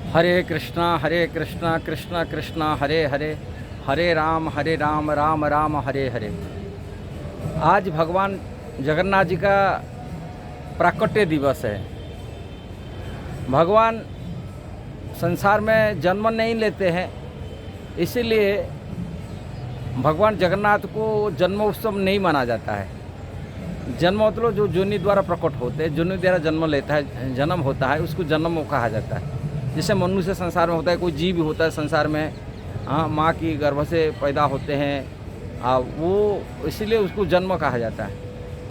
हरे कृष्णा कृष्णा कृष्णा हरे हरे, हरे राम राम राम हरे हरे। आज भगवान जगन्नाथ जी का प्राकट्य दिवस है। भगवान संसार में जन्म नहीं लेते हैं, इसीलिए भगवान जगन्नाथ को जन्मोत्सव नहीं माना जाता है। जन्म मतलब जो जोनि द्वारा प्रकट होते हैं, जोनि द्वारा जन्म लेता है, जन्म होता है, उसको जन्म कहा जाता है। जैसे मनुष्य संसार में होता है, कोई जीव भी होता है संसार में, हाँ, माँ की गर्भ से पैदा होते हैं, वो इसीलिए उसको जन्म कहा जाता है।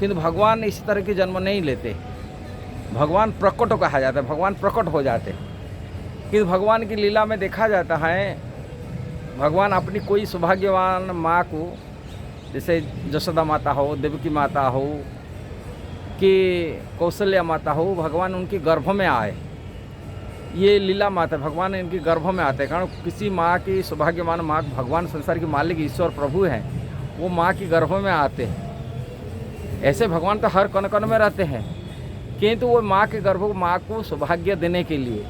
किंतु भगवान इस तरह के जन्म नहीं लेते, भगवान प्रकट कहा जाता है, भगवान प्रकट हो जाते हैं। किंतु भगवान की लीला में देखा जाता है, भगवान अपनी कोई सौभाग्यवान माँ को, जैसे यशोदा माता हो, देवकी माता हो कि कौशल्या माता हो, भगवान उनके गर्भ में आए। ये लीला माता, भगवान इनके गर्भ में आते हैं। कारण किसी माँ की सौभाग्यवान माँ, भगवान संसार के मालिक ईश्वर प्रभु हैं, वो माँ की गर्भ में आते हैं। ऐसे भगवान तो हर कण कण में रहते हैं, किंतु वो माँ के गर्भ, माँ को सौभाग्य देने के लिए,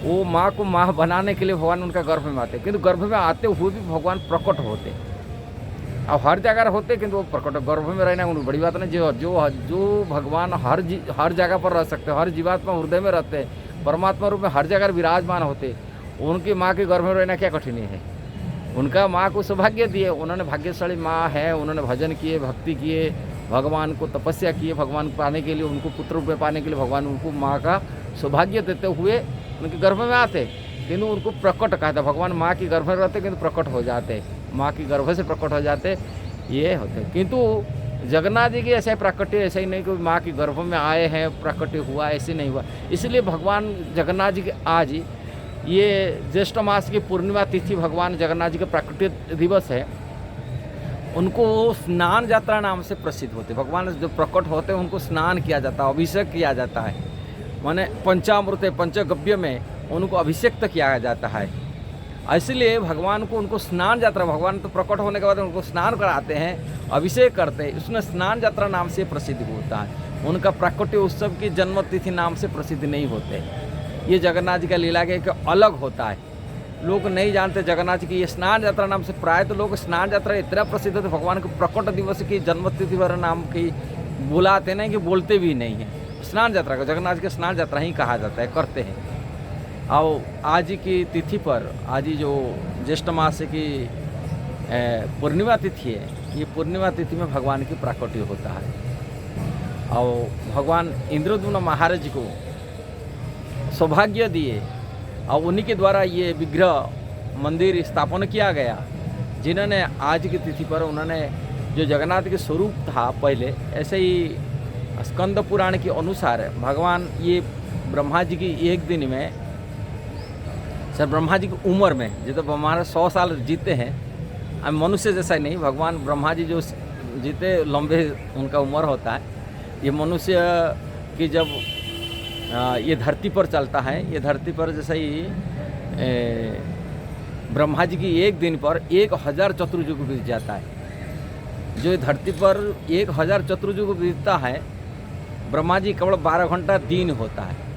वो माँ को माँ बनाने के लिए भगवान उनका गर्भ में आते हैं। किंतु गर्भ में आते हुए भी भगवान प्रकट होते हैं। अब हर जगह होते, किंतु वो प्रकट गर्भ में रहना उनको बड़ी बात नहीं। जो भगवान हर जगह पर रह सकते हैं, हर जीवात्मा हृदय में रहते हैं, परमात्मा रूप में हर जगह विराजमान होते, उनकी माँ के गर्भ में रहना क्या कठिनाई है। उनका माँ को सौभाग्य दिए, उन्होंने भाग्यशाली माँ है, उन्होंने भजन किए, भक्ति किए, भगवान को तपस्या किए, भगवान को पाने के लिए, उनको पुत्र रूप में पाने के लिए भगवान उनको माँ का सौभाग्य देते हुए उनके गर्भ में आते। किंतु उनको प्रकट कहा था, भगवान माँ की गर्भ में रहते किंतु प्रकट हो जाते, माँ की गर्भ से प्रकट हो जाते, ये होते। किंतु जगन्नाथ जी की ऐसे प्राकट्य ऐसा ही नहीं कि माँ की गर्भ में आए हैं प्राकट्य हुआ, ऐसे नहीं हुआ। इसलिए भगवान जगन्नाथ जी के आज ये ज्येष्ठ मास की पूर्णिमा तिथि भगवान जगन्नाथ जी का प्राकट्य दिवस है। उनको स्नान यात्रा नाम से प्रसिद्ध होते। भगवान जो प्रकट होते हैं उनको स्नान किया जाता है, अभिषेक किया जाता है, माने पंचामृत पंचगव्य में उनको अभिषेक किया जाता है। इसलिए भगवान को उनको स्नान यात्रा, भगवान तो प्रकट होने के बाद उनको स्नान कराते हैं, अभिषेक करते हैं, उसमें स्नान यात्रा नाम से प्रसिद्ध होता है। उनका प्राकट्य उत्सव की जन्म तिथि नाम से प्रसिद्ध नहीं होते। ये जगन्नाथ जी का लीला के एक अलग होता है, लोग नहीं जानते जगन्नाथ जी की ये स्नान यात्रा नाम से। प्राय तो लोग स्नान यात्रा इतना प्रसिद्ध होते, भगवान को प्रकट दिवस की जन्म तिथि पर नाम की बुलाते नहीं, कि बोलते भी नहीं हैं। स्नान यात्रा को जगन्नाथ जी की स्नान यात्रा ही कहा जाता है, करते हैं। और आज की तिथि पर, आज जो ज्येष्ठ मास की पूर्णिमा तिथि है, ये पूर्णिमा तिथि में भगवान की प्राकट्य होता है। और भगवान इंद्रद्युम्न महाराज को सौभाग्य दिए और उन्हीं के द्वारा ये विग्रह मंदिर स्थापन किया गया, जिन्होंने आज की तिथि पर उन्होंने जो जगन्नाथ के स्वरूप था पहले, ऐसे ही स्कंद पुराण के अनुसार भगवान ये ब्रह्मा जी की एक दिन में, सर ब्रह्मा जी की उम्र में, जो तो हमारे 100 साल जीते हैं, अब मनुष्य जैसा ही नहीं, भगवान ब्रह्मा जी जो जीते लंबे उनका उम्र होता है। ये मनुष्य की जब ये धरती पर चलता है, ये धरती पर जैसे ही ब्रह्मा जी की एक दिन पर 1000 चतुर्युग बीत जाता है। जो धरती पर 1000 चतुर्युग बीतता है, ब्रह्मा जी केवल 12 घंटा दिन होता है।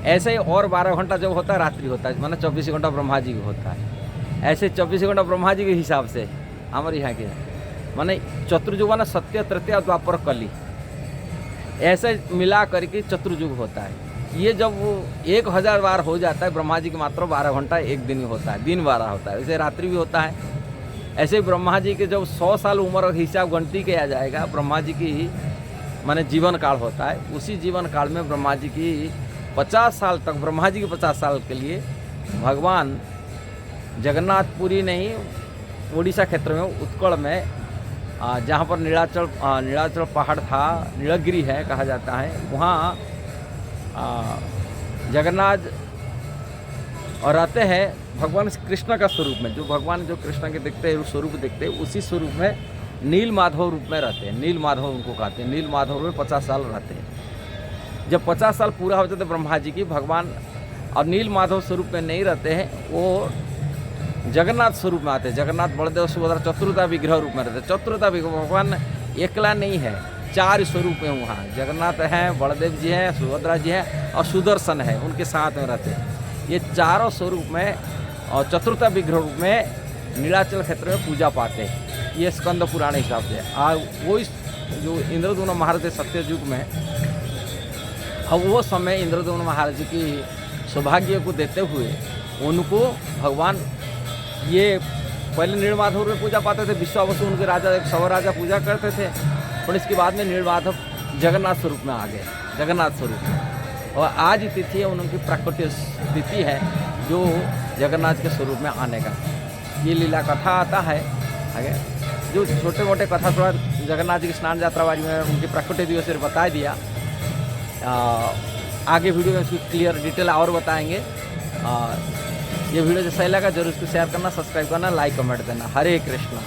ऐसे ही और 12 घंटा जब होता है रात्रि होता है, माना 24 घंटा ब्रह्मा जी को होता है। ऐसे 24 घंटा ब्रह्मा जी के हिसाब से हमारे यहाँ के माने चतुर्युग माना सत्य, तृतीया, द्वापर, कली, ऐसे मिला करके चतुर्युग होता है। ये जब वो 1000 बार हो जाता है, ब्रह्मा जी के मात्र 12 घंटा एक दिन होता है, दिन 12 होता है, वैसे रात्रि भी होता है। ऐसे ब्रह्मा जी के जब 100 साल उम्र हिसाब गिनती किया जाएगा, ब्रह्मा जी की माने जीवन काल होता है। उसी जीवन काल में ब्रह्मा जी की 50 साल तक, ब्रह्मा जी के 50 साल के लिए भगवान जगन्नाथपुरी नहीं, उड़ीसा क्षेत्र में उत्कल में, जहाँ पर नीलाचल पहाड़ था, नीलगिरी है कहा जाता है, वहाँ जगन्नाथ और रहते हैं भगवान कृष्ण का स्वरूप में। जो भगवान जो कृष्ण के देखते हैं, स्वरूप देखते हैं, उसी स्वरूप में नील माधव रूप में रहते हैं। नील माधव उनको कहते हैं। नील माधव में 50 साल रहते हैं। जब 50 साल पूरा हो जाते ब्रह्मा जी की, भगवान और नील माधव स्वरूप में नहीं रहते हैं, वो जगन्नाथ स्वरूप में आते हैं। जगन्नाथ, बलदेव, सुभद्रा चतुर्था विग्रह रूप में रहते हैं। चतुर्था विग्रह, भगवान एकला नहीं है, 4 स्वरूप हैं वहाँ। जगन्नाथ हैं, बलदेव जी हैं, सुभद्रा जी हैं और सुदर्शन है, उनके साथ में रहते हैं। ये चारों स्वरूप में और चतुर्थ विग्रह रूप में नीलाचल क्षेत्र में पूजा पाते हैं। ये स्कंद पुराण हिसाब से। वो इस जो इंद्रद्युम्न महाराज सत्य युग में, अब वो समय इंद्रद्युम्न महाराज की सौभाग्य को देते हुए उनको भगवान ये पहले नीलमाधव में पूजा पाते थे। विश्वावसु उनके राजा, एक सवा राजा पूजा करते थे, और इसके बाद में नीलमाधव जगन्नाथ स्वरूप में आ गए, जगन्नाथ स्वरूप में। और आज तिथि है उनकी प्राकट्य तिथि है जो जगन्नाथ के स्वरूप में आने का। ये लीला कथा आता है आगे, जो छोटे मोटे कथा थोड़ा जगन्नाथ जी की स्नान यात्रावाजी में उनकी प्राकट्य दिवस से बता दिया। आगे वीडियो में इसकी क्लियर डिटेल और बताएंगे। ये वीडियो जैसा लगा जरूर इसको शेयर करना, सब्सक्राइब करना, लाइक कमेंट देना। हरे कृष्णा।